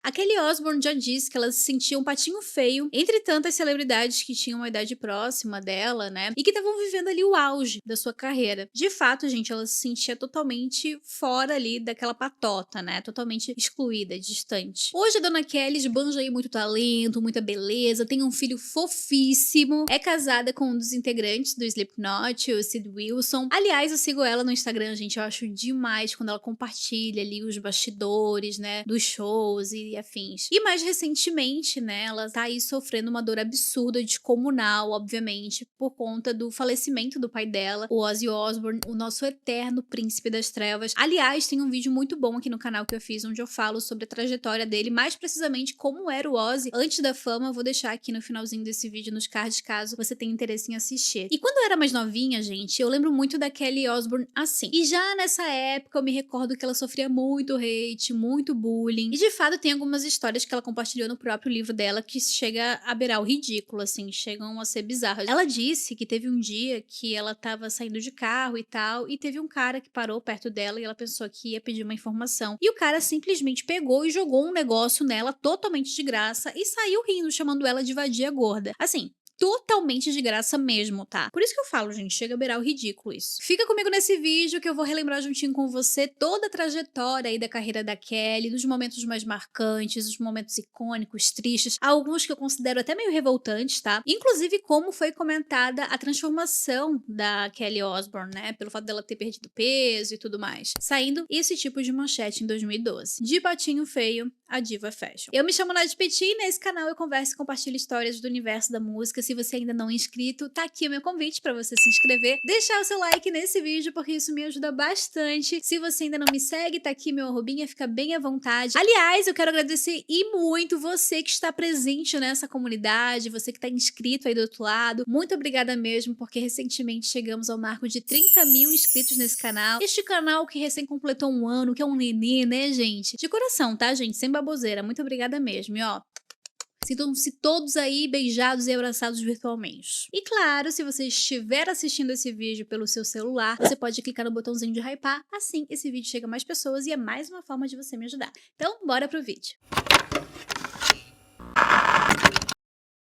A Kelly Osbourne já disse que ela se sentia um patinho feio entre tantas celebridades que tinham uma idade próxima dela, né? E que estavam vivendo ali o auge da sua carreira. De fato, gente, ela se sentia totalmente fora ali daquela patota, né? Totalmente excluída, distante. Hoje a dona Kelly esbanja aí muito talento, muita beleza, tem um filho fofíssimo, é casada com um dos integrantes do Slipknot, o Sid Wilson. Aliás, eu sigo ela no Instagram, gente, eu acho demais quando ela compartilha ali os bastidores, né, dos shows e afins. E mais recentemente, né, ela tá aí sofrendo uma dor absurda, descomunal, obviamente, por conta do falecimento do pai dela, o Ozzy Osbourne, o nosso eterno príncipe das trevas. Aliás, tem um vídeo muito bom aqui no canal que eu fiz, onde eu falo sobre a trajetória dele, mais precisamente como era o Ozzy antes da fama. Eu vou deixar aqui no finalzinho desse vídeo nos cards, caso você tenha interesse em assistir. E quando eu era mais novinha, gente, eu lembro muito da Kelly Osbourne assim. E já nessa época eu me recordo que ela sofria muito hate, muito bullying. E de fato tem algumas histórias que ela compartilhou no próprio livro dela que chega a beirar o ridículo, assim, chegam a ser bizarras. Ela disse que teve um dia que ela tava saindo de carro e tal, e teve um cara que parou perto dela e ela pensou que ia pedir uma informação. E o cara simplesmente pegou e jogou um negócio nela totalmente de graça e saiu rindo, chamando ela de vadia gorda. Assim, totalmente de graça mesmo, tá? Por isso que eu falo, gente, chega a beirar o ridículo isso. Fica comigo nesse vídeo que eu vou relembrar juntinho com você toda a trajetória aí da carreira da Kelly, dos momentos mais marcantes, os momentos icônicos, tristes, alguns que eu considero até meio revoltantes, tá? Inclusive como foi comentada a transformação da Kelly Osbourne, né? Pelo fato dela ter perdido peso e tudo mais. Saindo esse tipo de manchete em 2012. De patinho feio, a diva fashion. Eu me chamo Nath Petit e nesse canal eu converso e compartilho histórias do universo da música. Se você ainda não é inscrito, tá aqui o meu convite para você se inscrever, deixar o seu like nesse vídeo, porque isso me ajuda bastante. Se você ainda não me segue, tá aqui meu arrobinha, fica bem à vontade. Aliás, eu quero agradecer e muito você que está presente nessa comunidade, você que tá inscrito aí do outro lado. Muito obrigada mesmo, porque recentemente chegamos ao marco de 30 mil inscritos nesse canal. Este canal que recém completou um ano, que é um nenê, né, gente? De coração, tá, gente? Sem baboseira. Muito obrigada mesmo. E ó, sintam-se todos aí beijados e abraçados virtualmente. E claro, se você estiver assistindo esse vídeo pelo seu celular, você pode clicar no botãozinho de hypar, assim esse vídeo chega a mais pessoas e é mais uma forma de você me ajudar. Então, bora pro vídeo.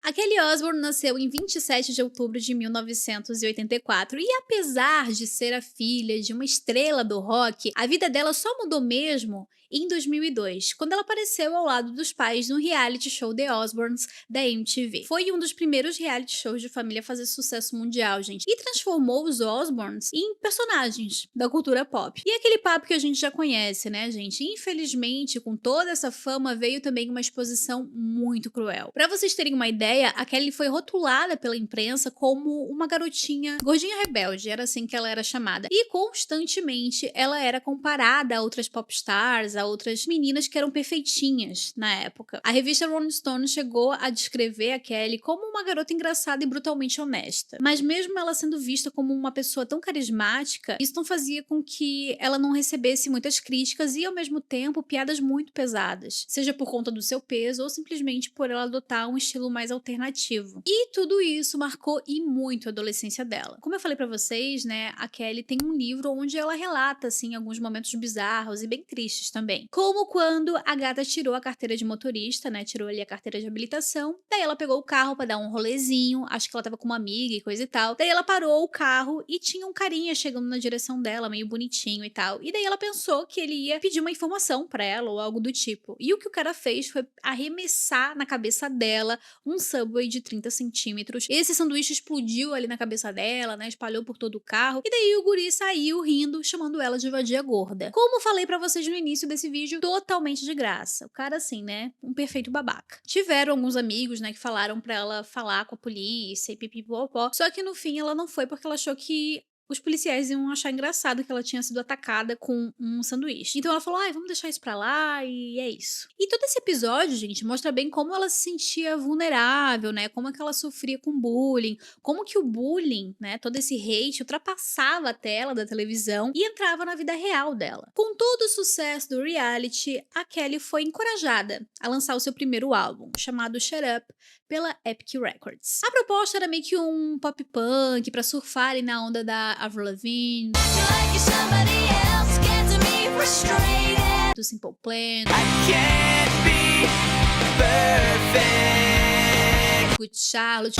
A Kelly Osbourne nasceu em 27 de outubro de 1984 e apesar de ser a filha de uma estrela do rock, a vida dela só mudou mesmo em 2002, quando ela apareceu ao lado dos pais no reality show The Osbournes da MTV. Foi um dos primeiros reality shows de família a fazer sucesso mundial, gente, e transformou os Osbournes em personagens da cultura pop. E aquele papo que a gente já conhece, né, gente? Infelizmente, com toda essa fama, veio também uma exposição muito cruel. Pra vocês terem uma ideia, a Kelly foi rotulada pela imprensa como uma garotinha gordinha rebelde, era assim que ela era chamada. E constantemente ela era comparada a outras popstars, a outras meninas que eram perfeitinhas na época. A revista Rolling Stone chegou a descrever a Kelly como uma garota engraçada e brutalmente honesta. Mas mesmo ela sendo vista como uma pessoa tão carismática, isso não fazia com que ela não recebesse muitas críticas e, ao mesmo tempo, piadas muito pesadas. Seja por conta do seu peso ou simplesmente por ela adotar um estilo mais alternativo. E tudo isso marcou e muito a adolescência dela. Como eu falei pra vocês, né, a Kelly tem um livro onde ela relata, assim, alguns momentos bizarros e bem tristes também. Como quando a gata tirou a carteira de motorista, né, tirou ali a carteira de habilitação, daí ela pegou o carro pra dar um rolezinho, acho que ela tava com uma amiga e coisa e tal, daí ela parou o carro e tinha um carinha chegando na direção dela, meio bonitinho e tal, e daí ela pensou que ele ia pedir uma informação pra ela ou algo do tipo, e o que o cara fez foi arremessar na cabeça dela um Subway de 30 centímetros, esse sanduíche explodiu ali na cabeça dela, né, espalhou por todo o carro, e daí o guri saiu rindo, chamando ela de vadia gorda. Como falei pra vocês no início desse vídeo, totalmente de graça. O cara, assim, né, um perfeito babaca. Tiveram alguns amigos, né, que falaram pra ela falar com a polícia e pipipopó, só que no fim ela não foi porque ela achou que os policiais iam achar engraçado que ela tinha sido atacada com um sanduíche. Então ela falou, ai, vamos deixar isso pra lá e é isso. E todo esse episódio, gente, mostra bem como ela se sentia vulnerável, né, como é que ela sofria com bullying, como que o bullying, né, todo esse hate ultrapassava a tela da televisão e entrava na vida real dela. Com todo o sucesso do reality, a Kelly foi encorajada a lançar o seu primeiro álbum, chamado Shut Up, pela Epic Records. A proposta era meio que um pop punk pra surfarem na onda da Avril Lavigne, do Simple Plan, Charlotte,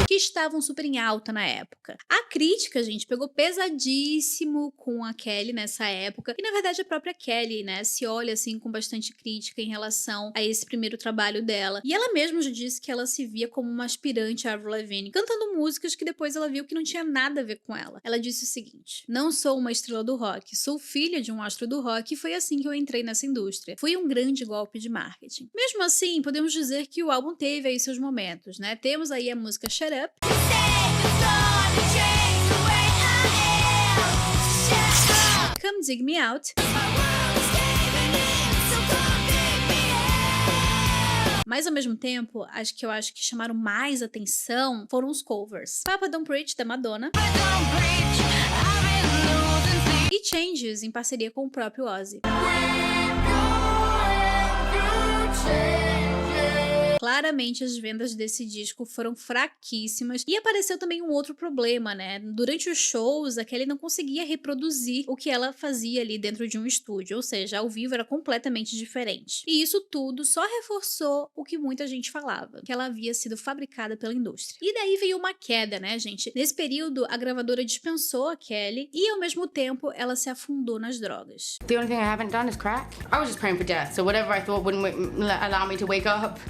que estavam super em alta na época. A crítica, gente, pegou pesadíssimo com a Kelly nessa época, e na verdade a própria Kelly, né, se olha assim com bastante crítica em relação a esse primeiro trabalho dela. E ela mesma já disse que ela se via como uma aspirante a Avril Lavigne, cantando músicas que depois ela viu que não tinha nada a ver com ela. Ela disse o seguinte: "Não sou uma estrela do rock, sou filha de um astro do rock e foi assim que eu entrei nessa indústria. Foi um grande golpe de marketing." Mesmo assim, podemos dizer que o álbum teve aí seus momentos, né? Temos aí a música Shut Up, Come Dig Me Out, mas ao mesmo tempo, as que eu acho que chamaram mais atenção foram os covers. Papa Don't Preach, da Madonna, e Changes, em parceria com o próprio Ozzy. Claramente as vendas desse disco foram fraquíssimas e apareceu também um outro problema, né? Durante os shows, a Kelly não conseguia reproduzir o que ela fazia ali dentro de um estúdio, ou seja, ao vivo era completamente diferente. E isso tudo só reforçou o que muita gente falava, que ela havia sido fabricada pela indústria. E daí veio uma queda, né, gente? Nesse período, a gravadora dispensou a Kelly e, ao mesmo tempo, ela se afundou nas drogas. The only thing I haven't done is crack. I was just praying for death, so whatever I thought wouldn't allow me to wake up,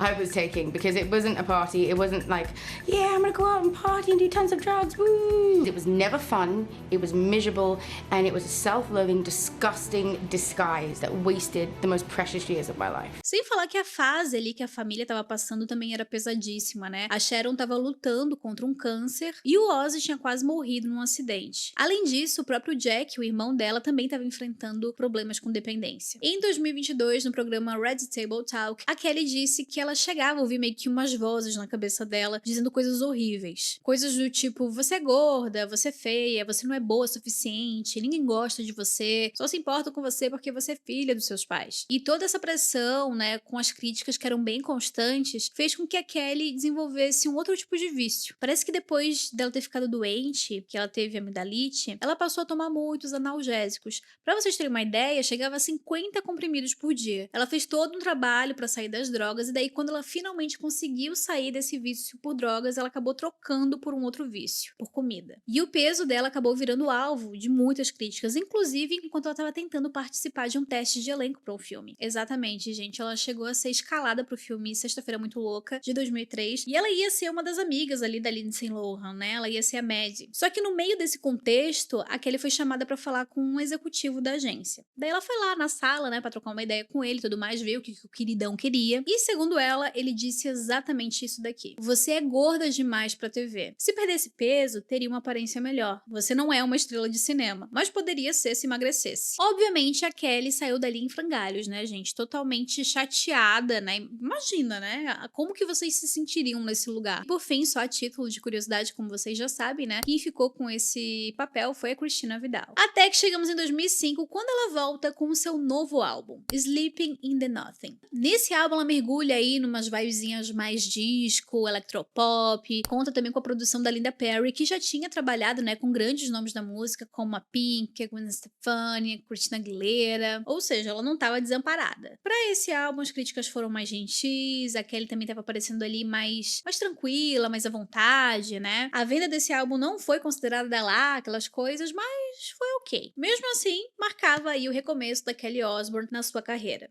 I was taking, because it wasn't a party. It wasn't like, yeah, I'm gonna go out and party and do tons of drugs, woo! It was never fun, it was miserable, and it was a self-loathing, disgusting disguise that wasted the most precious years of my life. Sem falar que a fase ali que a família tava passando também era pesadíssima, né? A Sharon tava lutando contra um câncer e o Ozzy tinha quase morrido num acidente. Além disso, o próprio Jack, o irmão dela, também tava enfrentando problemas com dependência. Em 2022, no programa Red Table Talk, a Kelly disse que ela chegava a ouvir meio que umas vozes na cabeça dela, dizendo coisas horríveis. Coisas do tipo, você é gorda, você é feia, você não é boa o suficiente, ninguém gosta de você, só se importa com você porque você é filha dos seus pais. E toda essa pressão, né, com as críticas que eram bem constantes, fez com que a Kelly desenvolvesse um outro tipo de vício. Parece que depois dela ter ficado doente, que ela teve amidalite, ela passou a tomar muitos analgésicos. Pra vocês terem uma ideia, chegava a 50 comprimidos por dia. Ela fez todo um trabalho pra sair das drogas e daí quando ela finalmente conseguiu sair desse vício por drogas, ela acabou trocando por um outro vício, por comida. E o peso dela acabou virando alvo de muitas críticas, inclusive enquanto ela estava tentando participar de um teste de elenco para o filme. Exatamente, gente, ela chegou a ser escalada pro filme Sexta-feira Muito Louca, de 2003, e ela ia ser uma das amigas ali da Lindsay Lohan, né? Ela ia ser a Maddie. Só que no meio desse contexto, a Kelly foi chamada para falar com um executivo da agência. Daí ela foi lá na sala, né, para trocar uma ideia com ele e tudo mais, ver o que o queridão queria. E segundo ela, ele disse exatamente isso daqui: você é gorda demais pra TV. Se perdesse peso, teria uma aparência melhor. Você não é uma estrela de cinema, mas poderia ser se emagrecesse. Obviamente, a Kelly saiu dali em frangalhos, né, gente? Totalmente chateada, né? Imagina, né? Como que vocês se sentiriam nesse lugar? Por fim, só a título de curiosidade, como vocês já sabem, né? Quem ficou com esse papel foi a Christina Vidal. Até que chegamos em 2005, quando ela volta com o seu novo álbum, Sleeping in the Nothing. Nesse álbum, ela mergulha aí numas vibezinhas mais disco, electropop, conta também com a produção da Linda Perry, que já tinha trabalhado, né, com grandes nomes da música, como a Pink, a Gwen Stefani, a Christina Aguilera, ou seja, ela não estava desamparada. Para esse álbum, as críticas foram mais gentis, a Kelly também estava aparecendo ali mais tranquila, mais à vontade, né? A venda desse álbum não foi considerada lá, aquelas coisas, mas foi ok. Mesmo assim, marcava aí o recomeço da Kelly Osbourne na sua carreira.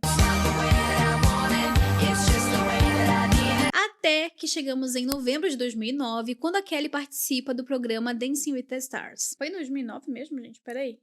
Até que chegamos em novembro de 2009, quando a Kelly participa do programa Dancing with the Stars. Foi em 2009 mesmo, gente? Peraí.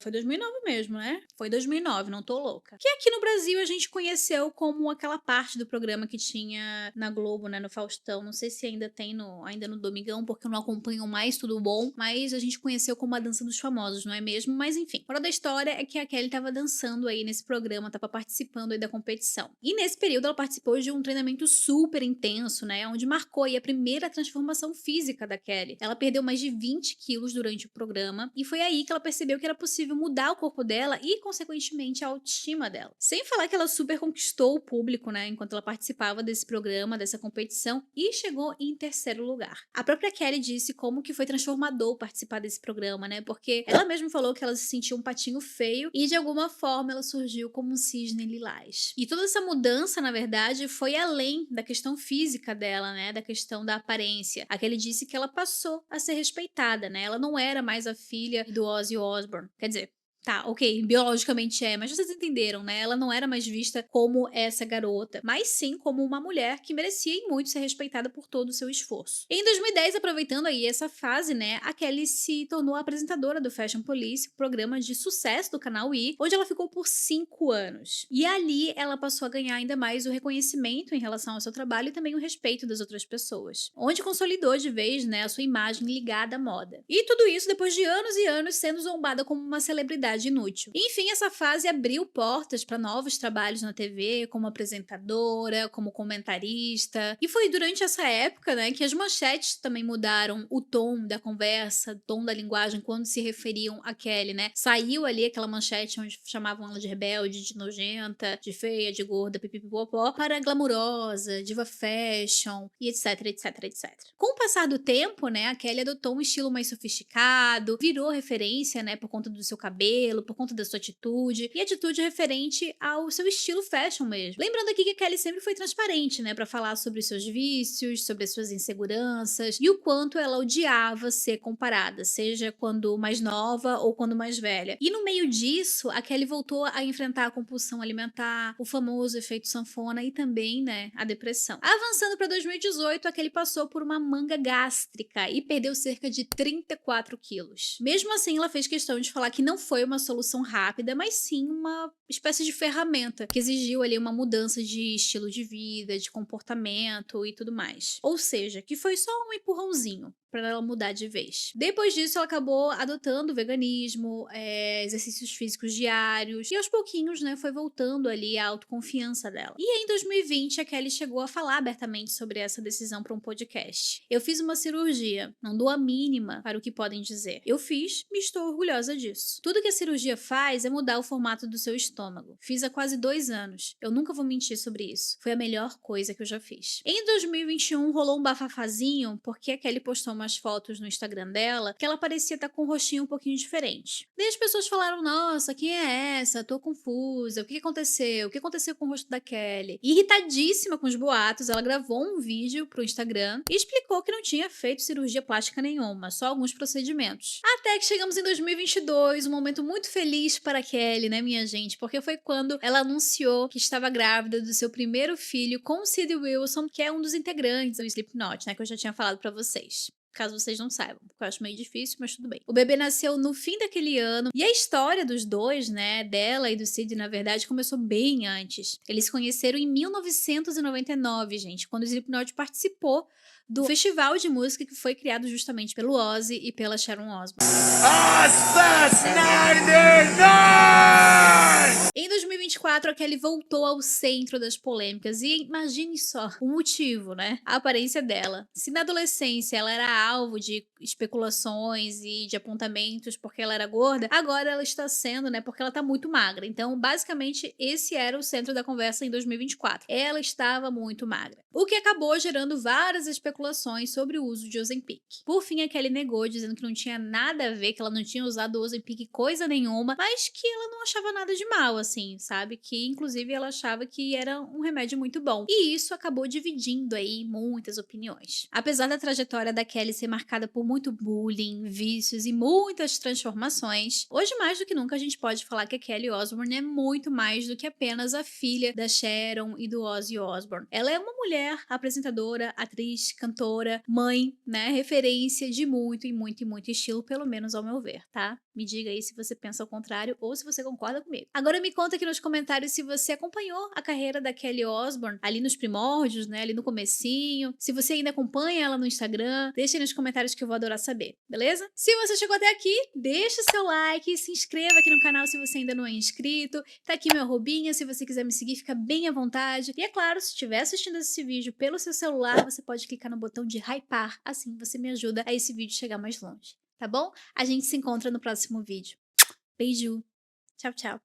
Foi 2009 mesmo, né? Foi 2009, não tô louca. Que aqui no Brasil a gente conheceu como aquela parte do programa que tinha na Globo, né, no Faustão. Não sei se ainda tem ainda no Domingão, porque eu não acompanho mais, tudo bom. Mas a gente conheceu como a Dança dos Famosos, não é mesmo? Mas enfim, fora da história é que a Kelly tava dançando aí nesse programa, tava participando aí da competição. E nesse período ela participou de um treinamento super intenso, né, onde marcou aí a primeira transformação física da Kelly. Ela perdeu mais de 20 quilos durante o programa e foi aí que ela percebeu que era possível inclusive mudar o corpo dela e, consequentemente, a autoestima dela. Sem falar que ela super conquistou o público, né, enquanto ela participava desse programa, dessa competição, e chegou em terceiro lugar. A própria Kelly disse como que foi transformador participar desse programa, né, porque ela mesma falou que ela se sentiu um patinho feio e, de alguma forma, ela surgiu como um cisne lilás. E toda essa mudança, na verdade, foi além da questão física dela, né, da questão da aparência. A Kelly disse que ela passou a ser respeitada, né, ela não era mais a filha do Ozzy Osbourne. Quer dizer, tá, ok, biologicamente é, mas vocês entenderam, né? Ela não era mais vista como essa garota, mas sim como uma mulher que merecia e muito ser respeitada por todo o seu esforço. Em 2010, aproveitando aí essa fase, né, a Kelly se tornou apresentadora do Fashion Police, programa de sucesso do canal E, onde ela ficou por 5 anos. E ali ela passou a ganhar ainda mais o reconhecimento em relação ao seu trabalho e também o respeito das outras pessoas, onde consolidou de vez, né, a sua imagem ligada à moda. E tudo isso depois de anos e anos sendo zombada como uma celebridade inútil. Enfim, essa fase abriu portas para novos trabalhos na TV, como apresentadora, como comentarista. E foi durante essa época, né, que as manchetes também mudaram o tom da conversa, o tom da linguagem quando se referiam a Kelly, né? Saiu ali aquela manchete onde chamavam ela de rebelde, de nojenta, de feia, de gorda, pipipipopó, para glamurosa, diva fashion e etc, etc, etc. Com o passar do tempo, né, a Kelly adotou um estilo mais sofisticado, virou referência, né, por conta do seu cabelo, por conta da sua atitude, e atitude referente ao seu estilo fashion mesmo. Lembrando aqui que a Kelly sempre foi transparente, né, pra falar sobre os seus vícios, sobre as suas inseguranças, e o quanto ela odiava ser comparada, seja quando mais nova ou quando mais velha. E no meio disso, a Kelly voltou a enfrentar a compulsão alimentar, o famoso efeito sanfona e também, né, a depressão. Avançando para 2018, a Kelly passou por uma manga gástrica e perdeu cerca de 34 quilos. Mesmo assim, ela fez questão de falar que não foi uma solução rápida, mas sim uma espécie de ferramenta que exigiu ali uma mudança de estilo de vida, de comportamento e tudo mais. Ou seja, que foi só um empurrãozinho para ela mudar de vez. Depois disso, ela acabou adotando o veganismo, exercícios físicos diários, e aos pouquinhos, né, foi voltando ali a autoconfiança dela. E em 2020, a Kelly chegou a falar abertamente sobre essa decisão para um podcast. Eu fiz uma cirurgia, não dou a mínima para o que podem dizer. Eu fiz, me estou orgulhosa disso. Tudo que a cirurgia faz é mudar o formato do seu estômago. Fiz há quase 2 anos. Eu nunca vou mentir sobre isso. Foi a melhor coisa que eu já fiz. Em 2021, rolou um bafafazinho, porque a Kelly postou umas fotos no Instagram dela que ela parecia estar com um rostinho um pouquinho diferente. Daí as pessoas falaram, nossa, quem é essa? Tô confusa, o que aconteceu? O que aconteceu com o rosto da Kelly? Irritadíssima com os boatos, ela gravou um vídeo pro Instagram e explicou que não tinha feito cirurgia plástica nenhuma, só alguns procedimentos. Até que chegamos em 2022, um momento muito feliz para a Kelly, né, minha gente? Porque foi quando ela anunciou que estava grávida do seu primeiro filho com o Sid Wilson, que é um dos integrantes do Slipknot, né, que eu já tinha falado pra vocês. Caso vocês não saibam, porque eu acho meio difícil, mas tudo bem. O bebê nasceu no fim daquele ano, e a história dos dois, né, dela e do Sid, na verdade, começou bem antes. Eles se conheceram em 1999, gente, quando o Slipknot participou do festival de música que foi criado justamente pelo Ozzy e pela Sharon Osbourne. Em 2024, a Kelly voltou ao centro das polêmicas e imagine só o motivo, né? A aparência dela. Se na adolescência ela era alvo de especulações e de apontamentos porque ela era gorda, agora ela está sendo, né? Porque ela tá muito magra. Então, basicamente, esse era o centro da conversa em 2024. Ela estava muito magra. O que acabou gerando várias especulações sobre o uso de Ozempic. Por fim, a Kelly negou, dizendo que não tinha nada a ver, que ela não tinha usado o Ozempic coisa nenhuma, mas que ela não achava nada de mal, assim, sabe? Que, inclusive, ela achava que era um remédio muito bom. E isso acabou dividindo aí muitas opiniões. Apesar da trajetória da Kelly ser marcada por muito bullying, vícios e muitas transformações, hoje mais do que nunca a gente pode falar que a Kelly Osbourne é muito mais do que apenas a filha da Sharon e do Ozzy Osbourne. Ela é uma mulher apresentadora, atriz, cantora, mãe, né? Referência de muito e muito e muito estilo, pelo menos ao meu ver, tá? Me diga aí se você pensa ao contrário ou se você concorda comigo. Agora me conta aqui nos comentários se você acompanhou a carreira da Kelly Osbourne ali nos primórdios, né? Ali no comecinho. Se você ainda acompanha ela no Instagram, deixa aí nos comentários que eu vou adorar saber, beleza? Se você chegou até aqui, deixa o seu like, se inscreva aqui no canal se você ainda não é inscrito. Tá aqui meu arrobinha, se você quiser me seguir, fica bem à vontade. E é claro, se estiver assistindo esse vídeo pelo seu celular, você pode clicar no botão de hypar, assim você me ajuda a esse vídeo chegar mais longe, tá bom? A gente se encontra no próximo vídeo. Beijo. Tchau, tchau.